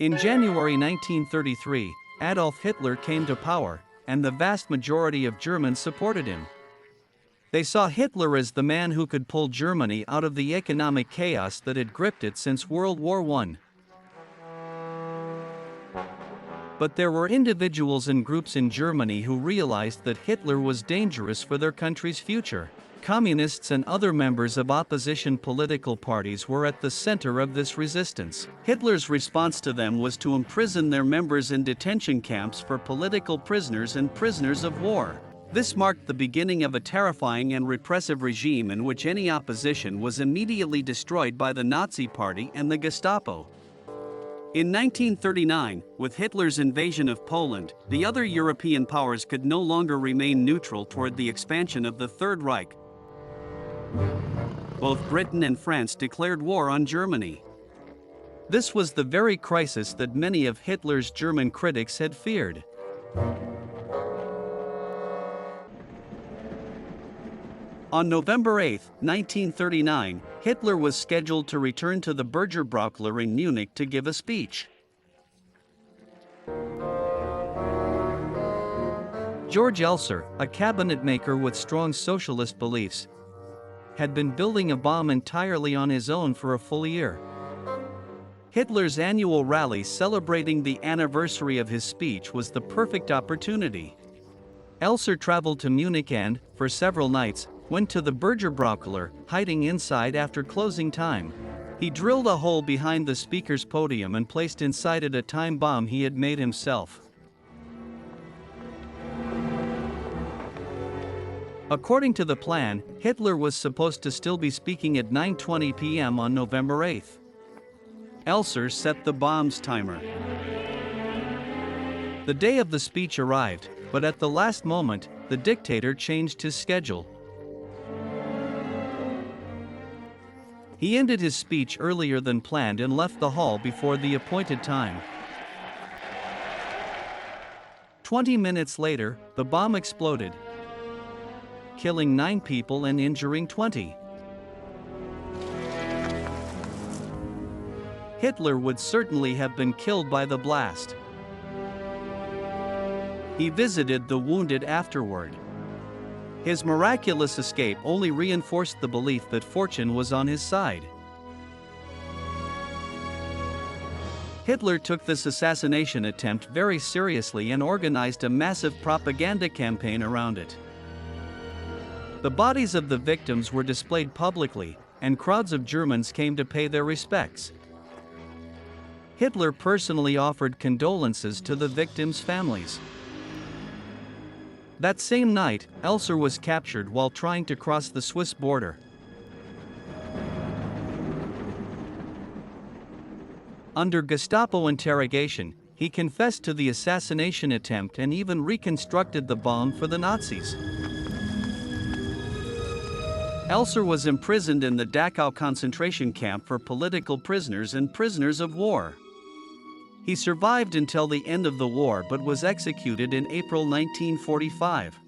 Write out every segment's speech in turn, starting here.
In January 1933, Adolf Hitler came to power, and the vast majority of Germans supported him. They saw Hitler as the man who could pull Germany out of the economic chaos that had gripped it since World War I. But there were individuals and groups in Germany who realized that Hitler was dangerous for their country's future. Communists and other members of opposition political parties were at the center of this resistance. Hitler's response to them was to imprison their members in detention camps for political prisoners and prisoners of war. This marked the beginning of a terrifying and repressive regime in which any opposition was immediately destroyed by the Nazi Party and the Gestapo. In 1939, with Hitler's invasion of Poland, the other European powers could no longer remain neutral toward the expansion of the Third Reich. Both Britain and France declared war on Germany. This was the very crisis that many of Hitler's German critics had feared. On November 8, 1939, Hitler was scheduled to return to the Bürgerbräukeller in Munich to give a speech. George Elser, a cabinet maker with strong socialist beliefs, had been building a bomb entirely on his own for a full year. Hitler's annual rally celebrating the anniversary of his speech was the perfect opportunity. Elser traveled to Munich and, for several nights, went to the Bürgerbräukeller, hiding inside after closing time. He drilled a hole behind the speaker's podium and placed inside it a time bomb he had made himself. According to the plan, Hitler was supposed to still be speaking at 9:20 p.m. on November 8. Elser set the bomb's timer. The day of the speech arrived, but at the last moment, the dictator changed his schedule. He ended his speech earlier than planned and left the hall before the appointed time. 20 minutes later, the bomb exploded, killing 9 people and injuring 20. Hitler would certainly have been killed by the blast. He visited the wounded afterward. His miraculous escape only reinforced the belief that fortune was on his side. Hitler took this assassination attempt very seriously and organized a massive propaganda campaign around it. The bodies of the victims were displayed publicly, and crowds of Germans came to pay their respects. Hitler personally offered condolences to the victims' families. That same night, Elser was captured while trying to cross the Swiss border. Under Gestapo interrogation, he confessed to the assassination attempt and even reconstructed the bomb for the Nazis. Elser was imprisoned in the Dachau concentration camp for political prisoners and prisoners of war. He survived until the end of the war but was executed in April 1945.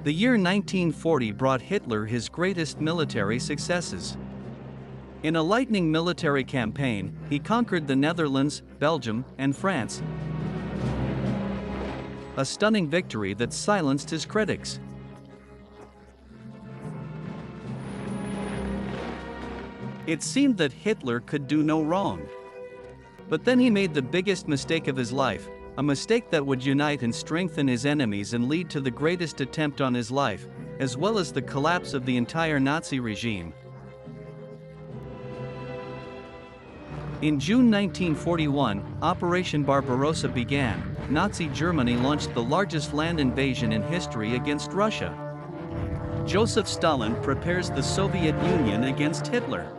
The year 1940 brought Hitler his greatest military successes. In a lightning military campaign, he conquered the Netherlands, Belgium, and France. A stunning victory that silenced his critics. It seemed that Hitler could do no wrong. But then he made the biggest mistake of his life, a mistake that would unite and strengthen his enemies and lead to the greatest attempt on his life, as well as the collapse of the entire Nazi regime. In June 1941, Operation Barbarossa began. Nazi Germany launched the largest land invasion in history against Russia. Joseph Stalin prepares the Soviet Union against Hitler.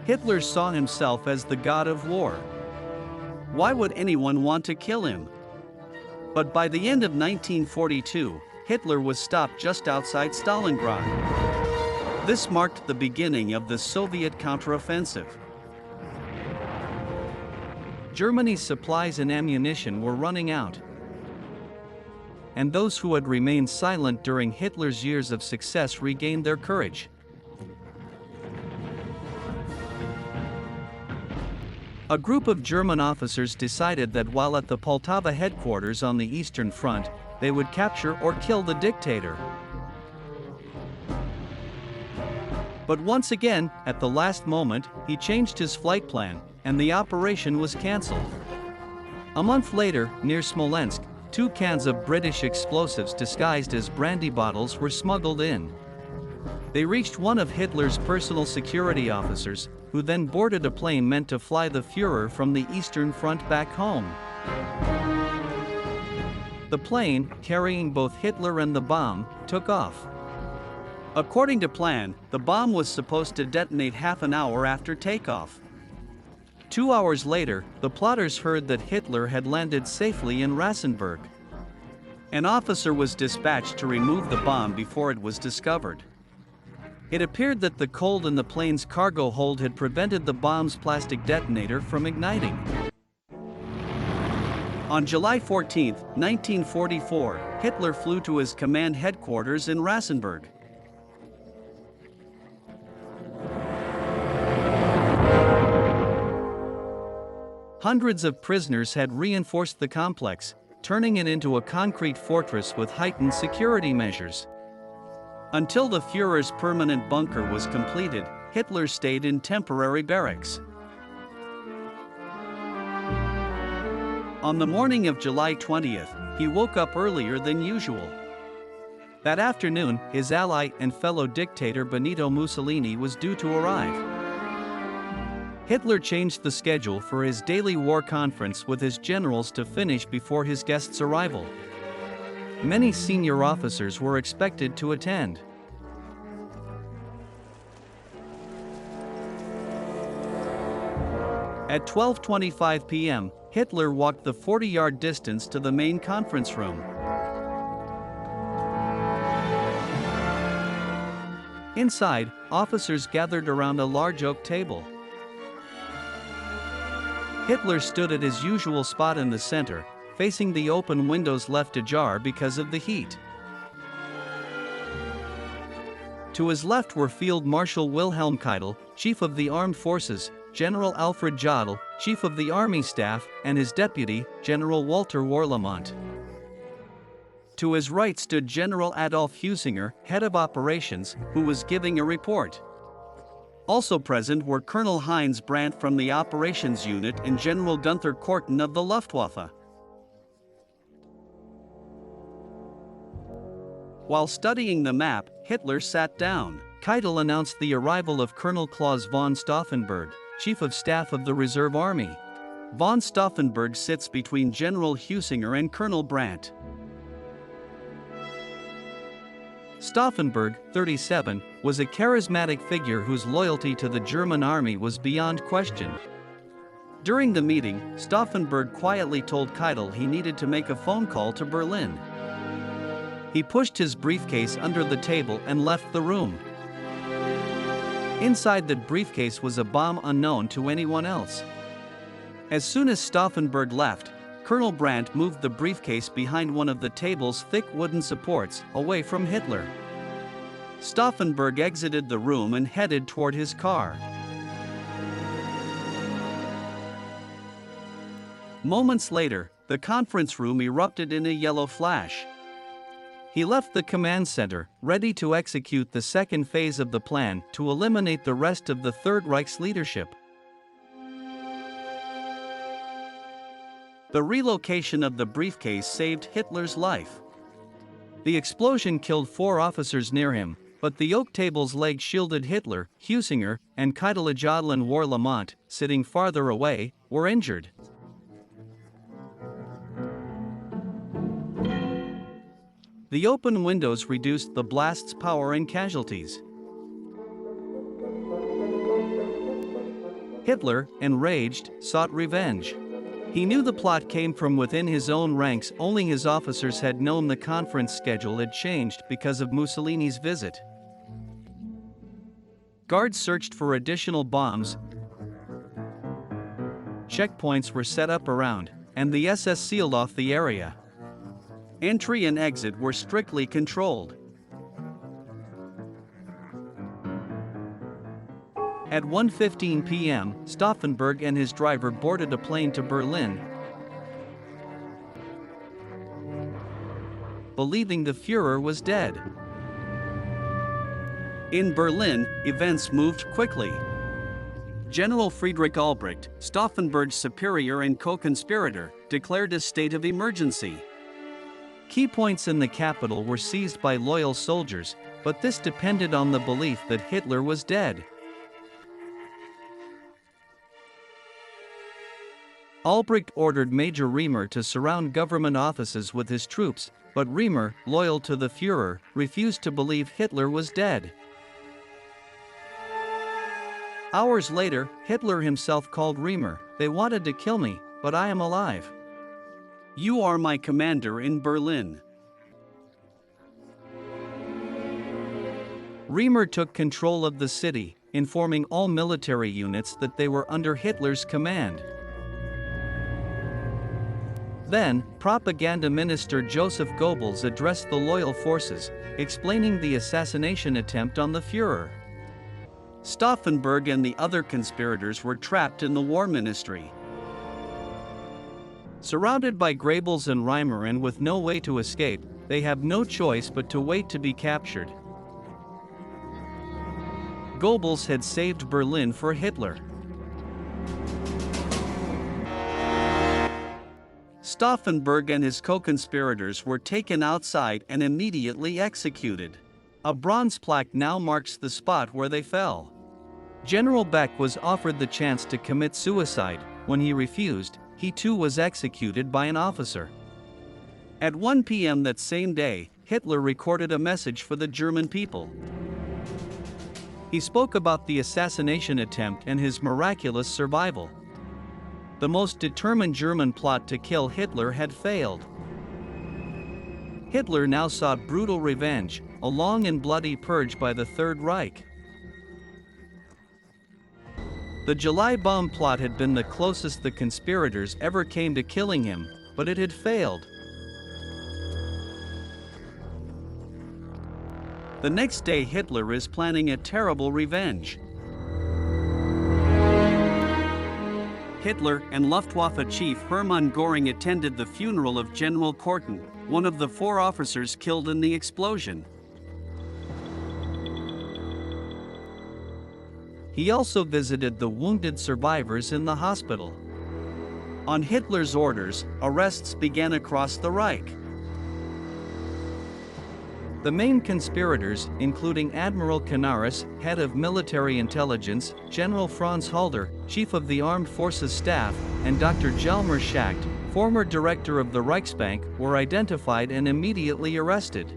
Hitler saw himself as the god of war. Why would anyone want to kill him? But by the end of 1942, Hitler was stopped just outside Stalingrad. This marked the beginning of the Soviet counteroffensive. Germany's supplies and ammunition were running out. And those who had remained silent during Hitler's years of success regained their courage. A group of German officers decided that while at the Poltava headquarters on the Eastern Front, they would capture or kill the dictator. But once again, at the last moment, he changed his flight plan, and the operation was cancelled. A month later, near Smolensk, 2 cans of British explosives disguised as brandy bottles were smuggled in. They reached one of Hitler's personal security officers, who then boarded a plane meant to fly the Führer from the Eastern Front back home. The plane, carrying both Hitler and the bomb, took off. According to plan, the bomb was supposed to detonate half an hour after takeoff. 2 hours later, the plotters heard that Hitler had landed safely in Rassenburg. An officer was dispatched to remove the bomb before it was discovered. It appeared that the cold in the plane's cargo hold had prevented the bomb's plastic detonator from igniting. On July 14, 1944, Hitler flew to his command headquarters in Rassenburg. Hundreds of prisoners had reinforced the complex, turning it into a concrete fortress with heightened security measures. Until the Führer's permanent bunker was completed, Hitler stayed in temporary barracks. On the morning of July 20th, he woke up earlier than usual. That afternoon, his ally and fellow dictator Benito Mussolini was due to arrive. Hitler changed the schedule for his daily war conference with his generals to finish before his guest's arrival. Many senior officers were expected to attend. At 12:25 p.m., Hitler walked the 40-yard distance to the main conference room. Inside, officers gathered around a large oak table. Hitler stood at his usual spot in the center, facing the open windows left ajar because of the heat. To his left were Field Marshal Wilhelm Keitel, Chief of the Armed Forces, General Alfred Jodl, Chief of the Army Staff, and his deputy, General Walter Warlimont. To his right stood General Adolf Husinger, head of operations, who was giving a report. Also present were Colonel Heinz Brandt from the Operations Unit and General Gunther Korten of the Luftwaffe. While studying the map, Hitler sat down. Keitel announced the arrival of Colonel Klaus von Stauffenberg, Chief of Staff of the Reserve Army. Von Stauffenberg sits between General Husinger and Colonel Brandt. Stauffenberg, 37, was a charismatic figure whose loyalty to the German army was beyond question. During the meeting, Stauffenberg quietly told Keitel he needed to make a phone call to Berlin. He pushed his briefcase under the table and left the room. Inside the briefcase was a bomb unknown to anyone else. As soon as Stauffenberg left, Colonel Brandt moved the briefcase behind one of the table's thick wooden supports, away from Hitler. Stauffenberg exited the room and headed toward his car. Moments later, the conference room erupted in a yellow flash. He left the command center, ready to execute the second phase of the plan to eliminate the rest of the Third Reich's leadership. The relocation of the briefcase saved Hitler's life. The explosion killed 4 officers near him, but the oak table's leg shielded Hitler, Husinger, and Keitel, Jodl and Warlimont, sitting farther away, were injured. The open windows reduced the blast's power and casualties. Hitler, enraged, sought revenge. He knew the plot came from within his own ranks. Only his officers had known the conference schedule had changed because of Mussolini's visit. Guards searched for additional bombs. Checkpoints were set up around, and the SS sealed off the area. Entry and exit were strictly controlled. At 1:15 p.m., Stauffenberg and his driver boarded a plane to Berlin, believing the Führer was dead. In Berlin, events moved quickly. General Friedrich Albrecht, Stauffenberg's superior and co-conspirator, declared a state of emergency. Key points in the capital were seized by loyal soldiers, but this depended on the belief that Hitler was dead. Albrecht ordered Major Riemer to surround government offices with his troops, but Riemer, loyal to the Führer, refused to believe Hitler was dead. Hours later, Hitler himself called Riemer. "They wanted to kill me, but I am alive. You are my commander in Berlin." Riemer took control of the city, informing all military units that they were under Hitler's command. Then, propaganda minister Joseph Goebbels addressed the loyal forces, explaining the assassination attempt on the Führer. Stauffenberg and the other conspirators were trapped in the war ministry. Surrounded by Goebbels and Riemer and with no way to escape, they have no choice but to wait to be captured. Goebbels had saved Berlin for Hitler. Stauffenberg and his co-conspirators were taken outside and immediately executed. A bronze plaque now marks the spot where they fell. General Beck was offered the chance to commit suicide. When he refused, he too was executed by an officer. At 1 p.m. that same day, Hitler recorded a message for the German people. He spoke about the assassination attempt and his miraculous survival. The most determined German plot to kill Hitler had failed. Hitler now sought brutal revenge, a long and bloody purge by the Third Reich. The July bomb plot had been the closest the conspirators ever came to killing him, but it had failed. The next day, Hitler is planning a terrible revenge. Hitler and Luftwaffe chief Hermann Göring attended the funeral of General Korten, one of the 4 officers killed in the explosion. He also visited the wounded survivors in the hospital. On Hitler's orders, arrests began across the Reich. The main conspirators, including Admiral Canaris, head of military intelligence, General Franz Halder, chief of the Armed Forces Staff, and Dr. Hjalmar Schacht, former director of the Reichsbank, were identified and immediately arrested.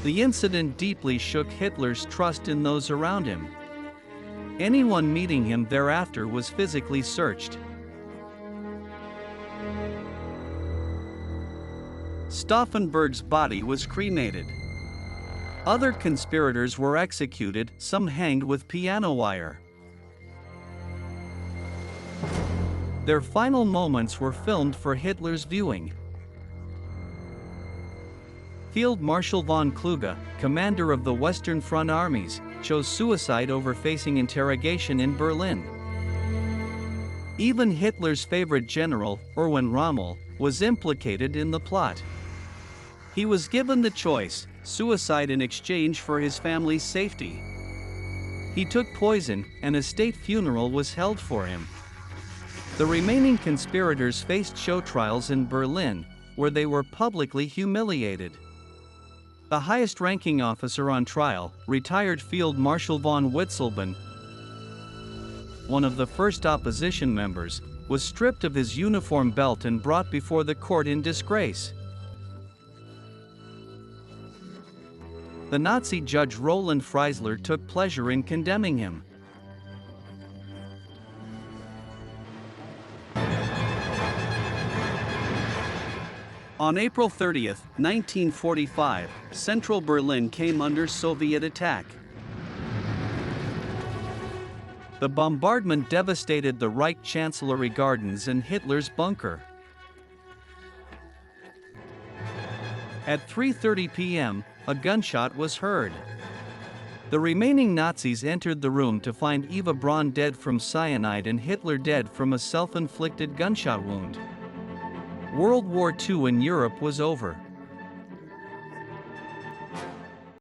The incident deeply shook Hitler's trust in those around him. Anyone meeting him thereafter was physically searched. Stauffenberg's body was cremated. Other conspirators were executed, some hanged with piano wire. Their final moments were filmed for Hitler's viewing. Field Marshal von Kluge, commander of the Western Front armies, chose suicide over facing interrogation in Berlin. Even Hitler's favorite general, Erwin Rommel, was implicated in the plot. He was given the choice: suicide in exchange for his family's safety. He took poison, and a state funeral was held for him. The remaining conspirators faced show trials in Berlin, where they were publicly humiliated. The highest-ranking officer on trial, retired Field Marshal von Witzleben, one of the first opposition members, was stripped of his uniform belt and brought before the court in disgrace. The Nazi judge Roland Freisler took pleasure in condemning him. On April 30, 1945, central Berlin came under Soviet attack. The bombardment devastated the Reich Chancellery Gardens and Hitler's bunker. At 3:30 p.m., a gunshot was heard. The remaining Nazis entered the room to find Eva Braun dead from cyanide and Hitler dead from a self-inflicted gunshot wound. World War II in Europe was over.